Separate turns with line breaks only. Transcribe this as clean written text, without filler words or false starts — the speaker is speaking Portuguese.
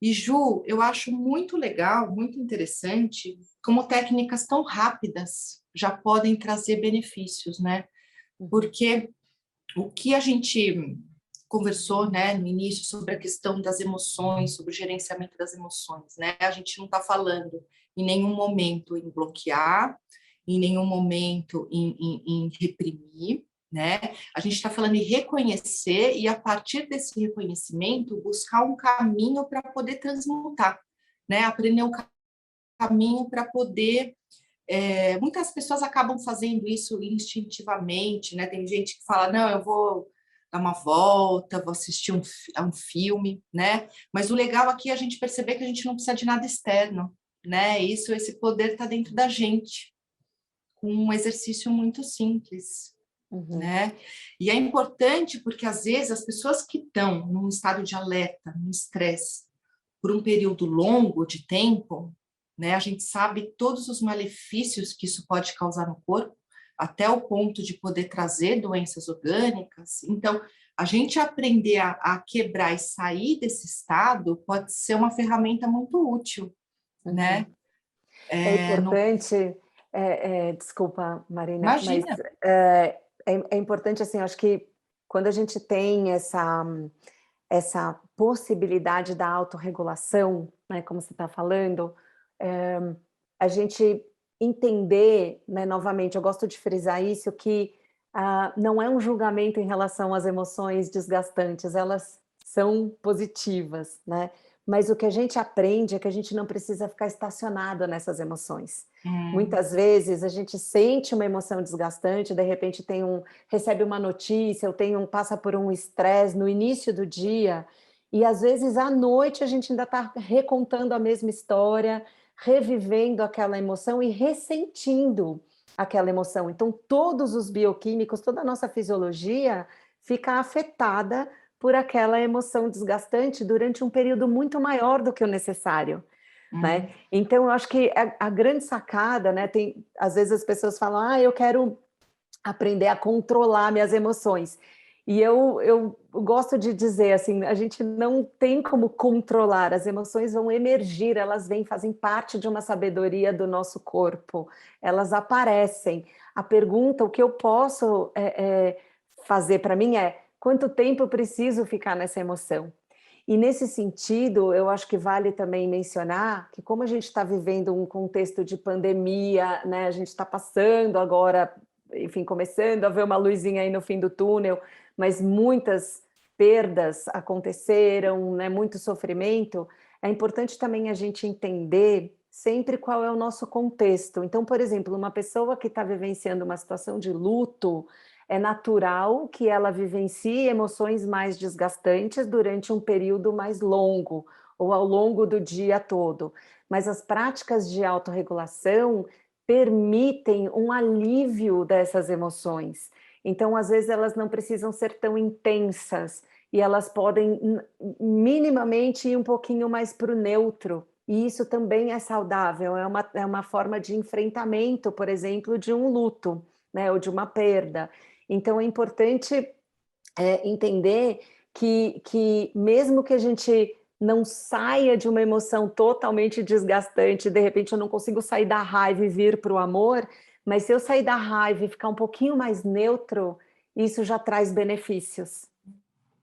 E, Ju, eu acho muito legal, muito interessante, como técnicas tão rápidas já podem trazer benefícios, né?
Uhum.
Porque o que a gente conversou, né, no início sobre a questão das emoções, sobre o gerenciamento das emoções, né? A gente não está falando em nenhum momento em bloquear, em nenhum momento em reprimir, né? A gente está falando em reconhecer e, a partir desse reconhecimento, buscar um caminho para poder transmutar, né? Aprender um caminho para poder. Muitas pessoas acabam fazendo isso instintivamente, né? Tem gente que fala, não, eu vou dar uma volta, vou assistir a um filme, né? Mas o legal aqui é a gente perceber que a gente não precisa de nada externo, né? Esse poder está dentro da gente, com um exercício muito simples,
Uhum.
né? E é importante porque, às vezes, as pessoas que estão num estado de alerta, num estresse, por um período longo de tempo, né, a gente sabe todos os malefícios que isso pode causar no corpo, até o ponto de poder trazer doenças orgânicas. Então, a gente aprender a quebrar e sair desse estado pode ser uma ferramenta muito útil, né?
Uhum. É
No,
importante, desculpa, Marina, mas
imagina.
é importante, assim, acho que quando a gente tem essa possibilidade da autorregulação, né, como você está falando, eh, a gente entender, né, novamente, eu gosto de frisar isso, que não é um julgamento em relação às emoções desgastantes, elas são positivas, né? Mas o que a gente aprende é que a gente não precisa ficar estacionado nessas emoções.
Hum,
Muitas vezes a gente sente uma emoção desgastante, de repente recebe uma notícia, passa por um estresse no início do dia, e às vezes à noite a gente ainda está recontando a mesma história, revivendo aquela emoção e ressentindo aquela emoção. Então, todos os bioquímicos, toda a nossa fisiologia fica afetada por aquela emoção desgastante durante um período muito maior do que o necessário, né?
hum.
Então, eu acho que a grande sacada, né? Às vezes as pessoas falam, eu quero aprender a controlar minhas emoções. E eu gosto de dizer assim, a gente não tem como controlar, as emoções vão emergir, elas vêm, fazem parte de uma sabedoria do nosso corpo, elas aparecem. A pergunta, o que eu posso fazer para mim é, quanto tempo eu preciso ficar nessa emoção? E nesse sentido, eu acho que vale também mencionar que, como a gente está vivendo um contexto de pandemia, né, a gente está passando agora, enfim, começando a ver uma luzinha aí no fim do túnel, mas muitas perdas aconteceram, né, muito sofrimento, é importante também a gente entender sempre qual é o nosso contexto. Então, por exemplo, uma pessoa que está vivenciando uma situação de luto, é natural que ela vivencie emoções mais desgastantes durante um período mais longo, ou ao longo do dia todo. Mas as práticas de autorregulação permitem um alívio dessas emoções. Então, às vezes, elas não precisam ser tão intensas, e elas podem minimamente ir um pouquinho mais para o neutro. E isso também é saudável, é uma forma de enfrentamento, por exemplo, de um luto, né, ou de uma perda. Então é importante entender que mesmo que a gente não saia de uma emoção totalmente desgastante, de repente eu não consigo sair da raiva e vir para o amor, mas se eu sair da raiva e ficar um pouquinho mais neutro, isso já traz benefícios.